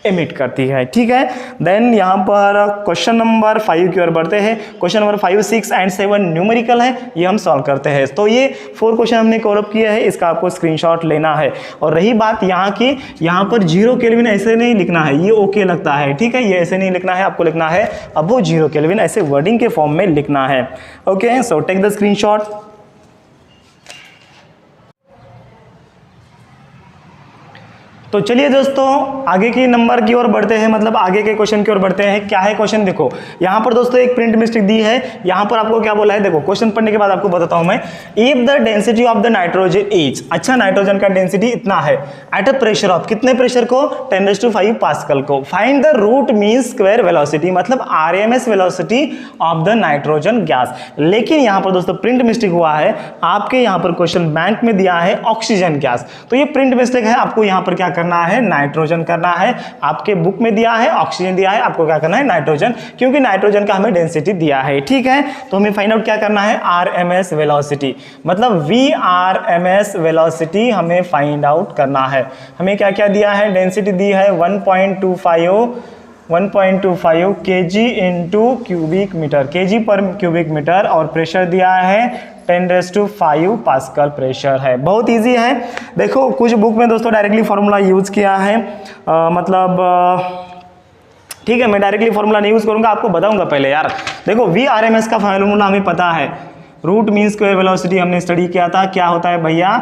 एमिट करती है। ठीक है, देन यहाँ पर क्वेश्चन नंबर 5 की ओर बढ़ते हैं। क्वेश्चन नंबर 5, 6 एंड 7 न्यूमेरिकल है, ये हम सॉल्व करते हैं। तो ये 4 क्वेश्चन हमने कवर अप किया है, इसका आपको स्क्रीनशॉट लेना है। और रही बात यहाँ की, यहाँ पर 0 केल्विन ऐसे नहीं लिखना है, ये ओके लगता है। ठीक है, ये ऐसे नहीं लिखना है, आपको लिखना है अबो 0 केल्विन, ऐसे वर्डिंग के फॉर्म में लिखना है। Okay, so take the screenshot. तो चलिए दोस्तों आगे की नंबर की ओर बढ़ते हैं, मतलब आगे के क्वेश्चन की ओर बढ़ते हैं। क्या है क्वेश्चन? देखो यहाँ पर दोस्तों एक प्रिंट मिस्टेक दी है। यहाँ पर आपको क्या बोला है? देखो क्वेश्चन पढ़ने के बाद आपको बताता हूं मैं। If the density of the nitrogen is, अच्छा नाइट्रोजन का डेंसिटी इतना है, एट अ प्रेशर ऑफ, कितने प्रेशर को? 10⁵ पास्कल को। Find the root mean square velocity, मतलब RMS velocity of the nitrogen gas. लेकिन यहाँ पर दोस्तों प्रिंट मिस्टेक हुआ है, आपके यहाँ पर क्वेश्चन बैंक में दिया है ऑक्सीजन गैस। तो ये प्रिंट मिस्टेक है, आपको यहाँ पर क्या करना करना है, नाइट्रोजन करना है। आपके बुक में दिया है ऑक्सीजन दिया है, आपको क्या करना है, नाइट्रोजन, क्योंकि नाइट्रोजन का हमें डेंसिटी दिया है। ठीक है, तो हमें फाइंड आउट क्या करना है, RMS वेलोसिटी, मतलब VRMS वेलोसिटी हमें फाइंड आउट करना है। हमें क्या क्या दिया है, डेंसिटी दी है 1.25 kg into cubic metre, kg पर क्यूबिक मीटर, और प्रेशर दिया है 10⁵ पास्कल प्रेशर है। बहुत इजी है। देखो कुछ बुक में दोस्तों डायरेक्टली फॉर्मूला यूज किया है, ठीक है, मैं डायरेक्टली फॉर्मूला नहीं यूज करूंगा, आपको बताऊंगा पहले यार। देखो VRMS का फॉर्मूला हमें पता है, रूट मीन स्क्वायर वेलोसिटी हमने स्टडी किया था, क्या होता है भैया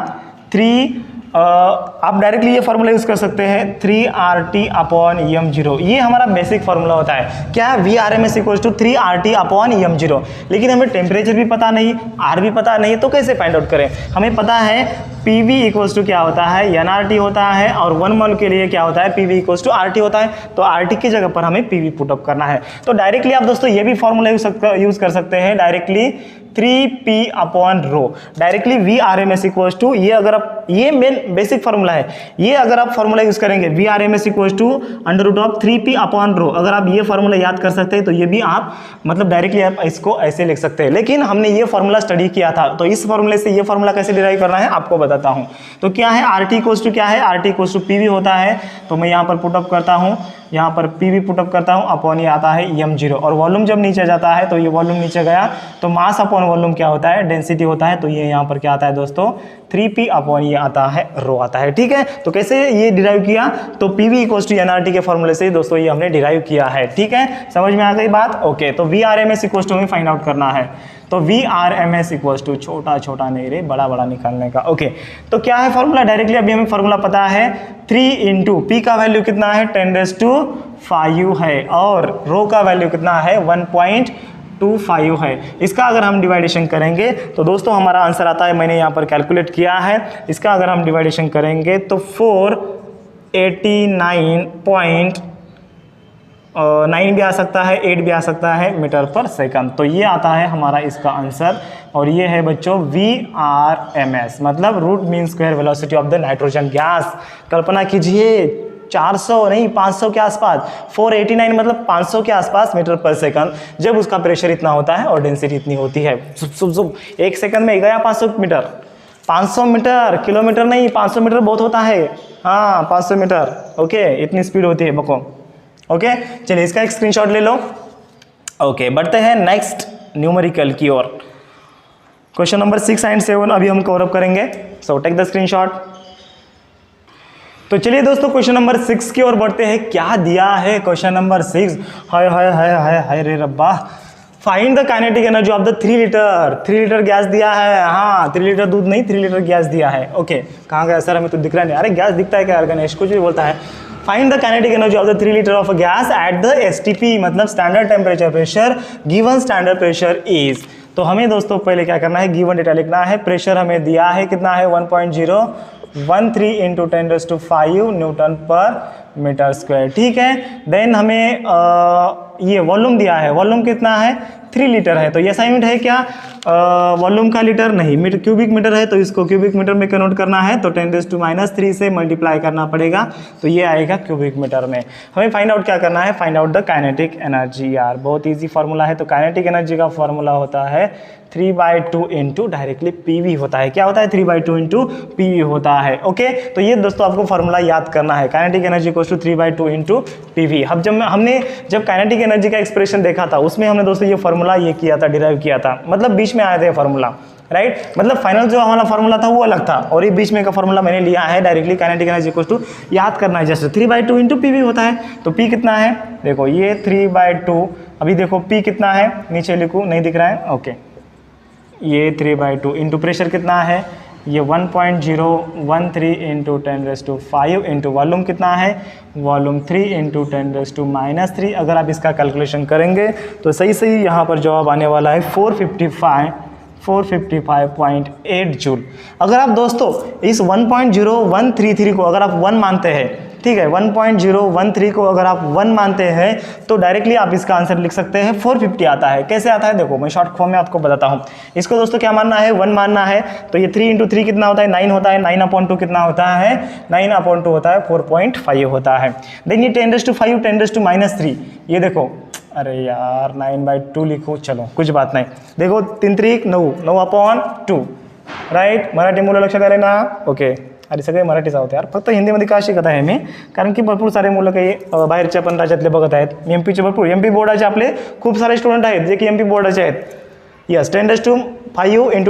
3, आप डायरेक्टली ये फॉर्मूला यूज कर सकते हैं 3RT/m0, ये हमारा बेसिक फॉर्मूला होता है। क्या है, VRMS = 3RT/m0, लेकिन हमें टेम्परेचर भी पता नहीं, R भी पता नहीं, तो कैसे फाइंड आउट करें। हमें पता है PV = क्या होता है, nRT होता है, और 1 मोल के लिए क्या होता है, PV = RT होता है, तो RT की जगह पर हमें PV पुटअप करना है। तो डायरेक्टली आप दोस्तों ये भी फॉर्मूला यूज कर सकते हैं, डायरेक्टली 3P/ρ, डायरेक्टली VRMS = ये, अगर आप, ये मेन बेसिक फार्मूला है, ये अगर आप फार्मूला यूज करेंगे VRMS = √3P/ρ, अगर आप ये फार्मूला याद कर सकते हैं तो ये भी आप मतलब डायरेक्टली आप इसको ऐसे लिख सकते हैं। लेकिन हमने ये फार्मूला स्टडी किया था, तो इस फार्मूले से ये फार्मूला कैसे डिराइव करना है आपको बताता हूं। तो क्या है, RT = क्या है, RT = PV होता है, तो मैं यहाँ पर पुटअप करता हूँ, यहाँ पर PV पुटअप करता हूँ, अपॉन ये आता है m0, और वॉल्यूम जब नीचे जाता है तो ये वॉल्यूम नीचे गया, तो मास अपॉन वॉल्यूम क्या होता है, डेंसिटी होता है, तो ये यहाँ पर क्या आता है दोस्तों 3P अपॉन ये आता है ρ आता है। ठीक है, तो कैसे ये डिराइव किया, तो PV = nRT के फॉर्मूले से दोस्तों ये हमने डिराइव किया है। ठीक है, समझ में आ गई बात। ओके, तो VRMS = हमें फाइंड आउट करना है, तो VRMS = छोटा छोटा नहीं रे, बड़ा बड़ा निकालने का। ओके, तो क्या है फॉर्मूला, डायरेक्टली अभी हमें फॉर्मूला पता है 3 इंटू P का वैल्यू कितना है 10⁵ है, और ρ का वैल्यू कितना है 1.25 है। इसका अगर हम डिवाइडेशन करेंगे तो दोस्तों हमारा आंसर आता है, मैंने यहाँ पर कैलकुलेट किया है, इसका अगर हम डिवाइडेशन करेंगे तो 489.9 भी आ सकता है, 8 भी आ सकता है मीटर पर सेकंड। तो ये आता है हमारा इसका आंसर, और ये है बच्चों VRMS, मतलब root mean square velocity of the nitrogen gas. कल्पना कीजिए 400 नहीं 500 के आसपास, 489 मतलब 500 के आसपास मीटर पर सेकंड, जब उसका प्रेशर इतना होता है और डेंसिटी इतनी होती है। एक सेकंड में गया 500 मीटर, 500 मीटर, किलोमीटर नहीं, 500 मीटर बहुत होता है, हाँ 500 मीटर। ओके, इतनी स्पीड होती है बको। ओके, चलिए इसका एक स्क्रीनशॉट ले लो। ओके, बढ़ते हैं नेक्स्ट न्यूमेरिकल की ओर। क्वेश्चन नंबर 6 एंड 7 अभी हम कवर अप करेंगे, सो टेक द स्क्रीनशॉट। तो चलिए दोस्तों क्वेश्चन नंबर 6 की ओर बढ़ते हैं। क्या दिया है क्वेश्चन नंबर 6, हाय हाय हाय हाय हाय रे रब्बा, find the kinetic energy of the 3 litre gas दिया है। हाँ 3 लीटर दूध नहीं, 3 लीटर गैस दिया है। ओके, कहाँ गया सर, हमें तो दिख रहा नहीं। अरे गैस दिखता है क्या यार गणेश, कुछ भी बोलता है। Find the kinetic energy of the 3 litre of gas at the STP, मतलब standard temperature pressure, given standard pressure is. तो हमें दोस्तों पहले क्या करना है, गिवन डेटा लिखना है। प्रेशर हमें दिया है कितना है 1.013 इंटू 10⁵ न्यूटन पर मीटर स्क्वायर। ठीक है, देन हमें ये वॉल्यूम दिया है, वॉल्यूम कितना है 3 लीटर है, तो ये SI यूनिट है क्या, वॉल्यूम का लीटर नहीं, मीटर क्यूबिक मीटर है, तो इसको क्यूबिक मीटर में कन्वर्ट करना है, तो 10⁻³ से मल्टीप्लाई करना पड़ेगा, तो ये आएगा क्यूबिक मीटर में। हमें फाइंड आउट क्या करना है, find out the kinetic energy. यार बहुत इजी फार्मूला है, तो काइनेटिक एनर्जी का फार्मूला होता है 3/2 इंटू डायरेक्टली PV होता है। क्या होता है, 3/2 इंटू PV होता है। ओके, तो ये दोस्तों आपको फार्मूला याद करना है, काइनेटिक एनर्जी = 3/2 इंटू PV। अब हमने काइनेटिक एनर्जी का एक्सप्रेशन देखा था, उसमें हमने दोस्तों ये फार्मूला ये किया था, डिराइव किया था, मतलब बीच में आया था ये फार्मूला, राइट। मतलब फाइनल जो हमारा फार्मूला था वो अलग था, और ये बीच में का फार्मूला मैंने लिया है डायरेक्टली। काइनेटिक एनर्जी = याद करना है, जैसे 3/2 इंटू PV होता है, तो P कितना है, देखो ये 3/2, अभी देखो P कितना है, नीचे लिखूँ नहीं दिख रहा है। ओके, ये 3/2 इंटू प्रेशर कितना है, ये 1.013 इंटू 10⁵ इंटू वॉल्यूम कितना है, वॉल्यूम 3 इंटू 10⁻³ अगर आप इसका कैलकुलेशन करेंगे तो सही यहाँ पर जवाब आने वाला है 455.8 जूल। अगर आप दोस्तों इस 1.0133 को अगर आप 1 मानते हैं ठीक है। 1.013 को अगर आप 1 मानते हैं तो डायरेक्टली आप इसका आंसर लिख सकते हैं 450 आता है। कैसे आता है देखो, मैं शॉर्ट फॉर्म में आपको बताता हूँ। इसको दोस्तों क्या मानना है, 1 मानना है, तो ये 3 × 3 कितना होता है, 9 होता है। 9/2 कितना होता है, 9/2 होता है 4.5 होता है। देन ये 10⁵, 10⁻³ ये देखो, अरे यार 9/2 लिखो, चलो कुछ बात नाही। देखो 3 3 9, 9/2 राईट। मराठी मुलं लक्षात आले ना, ओके। अरे सगळे मराठीच आहोत यार, फक्त हिंदीमध्ये का शिकत आहे मी, कारण की भरपूर सारे मुलं काही बाहेरच्या पण राज्यातले बघत आहेत। MP चे भरपूर, MP बोर्डाचे आपले खूप सारे स्टुडंट आहेत जे की MP बोर्डाचे आहेत। यस, 10⁵ ×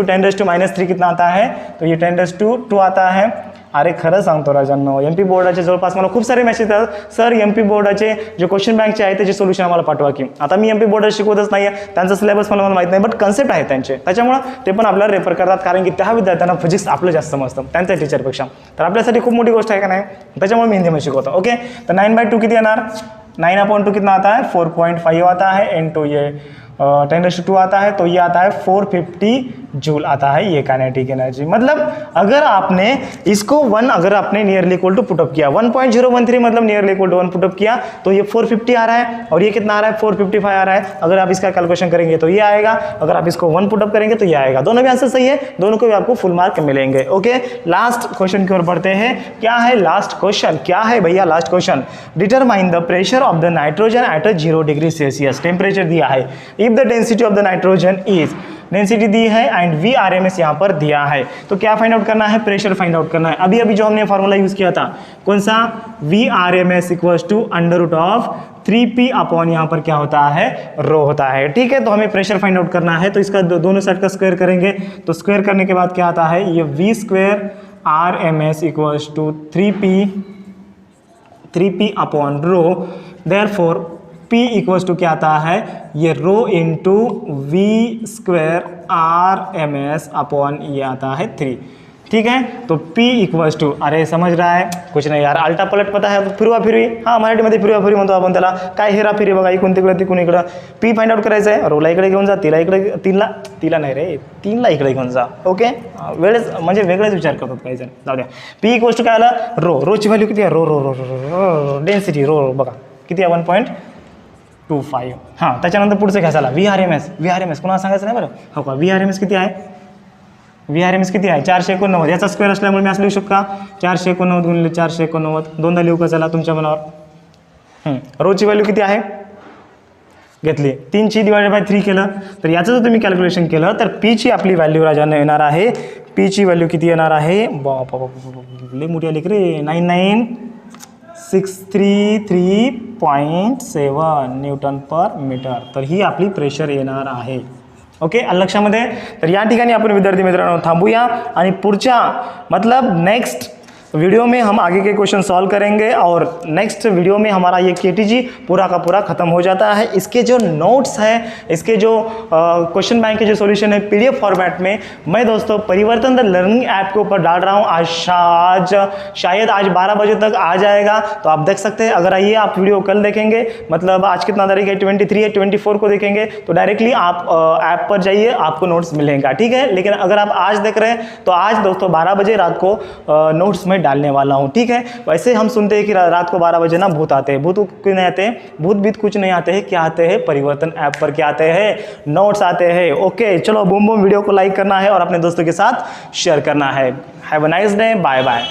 10⁻³ कितना आता है, तो ये 10⁻² आता है। अरे खरं सांगतो राजांनो, MP बोर्डाचे जवळपास मला खूप सारे मेसेज येतात, सर MP बोर्डाचे जे क्वेश्चन बँकचे आहे त्याचे सोल्युशन आम्हाला पाठवा की। आता मी MP बोर्डात शिकवतच नाही आहे, त्यांचा सिलेबस मला माहीत नाही, बट कन्सेप्ट आहे त्यांचे, त्याच्यामुळे ते पण आपल्याला रेफर करतात, कारण की त्या विद्यार्थ्यांना फिजिक्स आपलं जास्त समजतं त्यांच्या टीचरपेक्षा, तर आपल्यासाठी खूप मोठी गोष्ट आहे का नाही, त्याच्यामुळे मी हिंदीमध्ये शिकवतो। ओके, तर 9/2 किती येणार, 9/2 कितना आता है, 4.5 आता है, इनटू ये 10⁻² आता है, तो ये आता है 450 जूल आता है ये काइनेटिक एनर्जी। मतलब अगर आपने इसको 1 अगर आपने नियरली इक्वल टू पुटअप किया, 1.013 मतलब नियरली इक्वल टू 1 पुटअप किया, तो ये 450 आ रहा है, और ये कितना आ रहा है, 455 आ रहा है। अगर आप इसका कैलकुलेशन करेंगे तो ये आएगा, अगर आप इसको 1 पुटअप करेंगे तो ये आएगा। दोनों भी आंसर सही है, दोनों को भी आपको फुल मार्क मिलेंगे। ओके, लास्ट क्वेश्चन की ओर बढ़ते हैं। क्या है लास्ट क्वेश्चन, क्या है भैया last question, determine the pressure of the nitrogen at 0 degree Celsius. Temperature दिया है, if the density of the nitrogen is, density दी है एंड VRMS यहाँ पर दिया है, तो क्या फाइंड आउट करना है, प्रेशर फाइंड आउट करना है। अभी अभी जो हमने फार्मूला यूज किया था, कौन सा, VRMS = √3P अपॉन यहाँ पर क्या होता है, रो होता है। ठीक है, तो हमें प्रेशर फाइंड आउट करना है, तो इसका दोनों साइड का स्क्वायर करेंगे, तो स्क्वायर करने के बाद क्या आता है, ये V² RMS = 3P upon rho, therefore P = क्या आता है, ये rho into V² RMS upon ये आता है 3। ठीक है, तो P = अरे समझ रहा है, कुछ नाही यार, आलटा पलट पता है, फिरवा फिरवी, हां मराठीमध्ये फिरवा फिरवी म्हणतो आपण त्याला, काय हेरा फिरी बघा, इकडून तिकडे तिकडून इकडं। P फाइंड आउट करायचं आहे, रोला इकडे घेऊन जा, तिला इकडे, तिला नाही रे, 3ला इकडे घेऊन जा। ओके, वेळेस म्हणजे वेगळेच विचार करतात काही जण, जाऊ द्या। P = काय आलं, रोची व्हॅल्यू किती आहे, रो डेन्सिटी, रो बघा किती आहे, 1.25। हां, त्याच्यानंतर पुढचं घ्या, चला VRMS कोणाला सांगायचं नाही बरं, हो का, VRMS किती आहे, VRMS किती आहे, 489, याचा स्क्वेअर असल्यामुळे मी असं लिहू शकतो का, 489 × 489, दोनदा लिहू का, चला तुमच्या मनावर। रोची व्हॅल्यू किती आहे, घेतली, 3ची /3 केलं, तर याचं जर तुम्ही कॅल्क्युलेशन केलं तर P ची आपली व्हॅल्यू राजांना येणार आहे, P ची व्हॅल्यू किती येणार आहे, लई मोठी आली रे, 99,633.7 Nm/m, तर ही आपली प्रेशर येणार आहे। ओके, लक्षामध्ये, तर या ठिकाणी आपण विद्यार्थी मित्रांनो थांबूया, आणि पुढच्या मतलब नेक्स्ट वीडियो में हम आगे के क्वेश्चन सॉल्व करेंगे, और नेक्स्ट वीडियो में हमारा ये KTG पूरा का पूरा खत्म हो जाता है। इसके जो नोट्स हैं, इसके जो क्वेश्चन बैंक के जो सॉल्यूशन है PDF फॉर्मेट में, मैं दोस्तों परिवर्तन द लर्निंग ऐप के ऊपर डाल रहा हूँ। आज शायद आज 12 बजे तक आ जाएगा, तो आप देख सकते हैं। अगर आइए आप वीडियो कल देखेंगे, मतलब आज कितना तारीख है, 23 है, 24 को देखेंगे, तो डायरेक्टली आप ऐप पर जाइए, आपको नोट्स मिलेगा। ठीक है, लेकिन अगर आप आज देख रहे हैं तो आज दोस्तों 12 बजे रात को नोट्स में डालने वाला हूं। ठीक है, वैसे हम सुनते हैं कि रात को 12 बजे ना भूत आते हैं, भूत क्यों नहीं आते हैं, भूत बीत कुछ नहीं आते हैं, क्या आते हैं, परिवर्तन ऐप पर क्या आते हैं, नोट्स आते हैं। ओके, चलो बूम बूम, वीडियो को लाइक करना है और अपने दोस्तों के साथ शेयर करना है। Have a nice day, bye bye.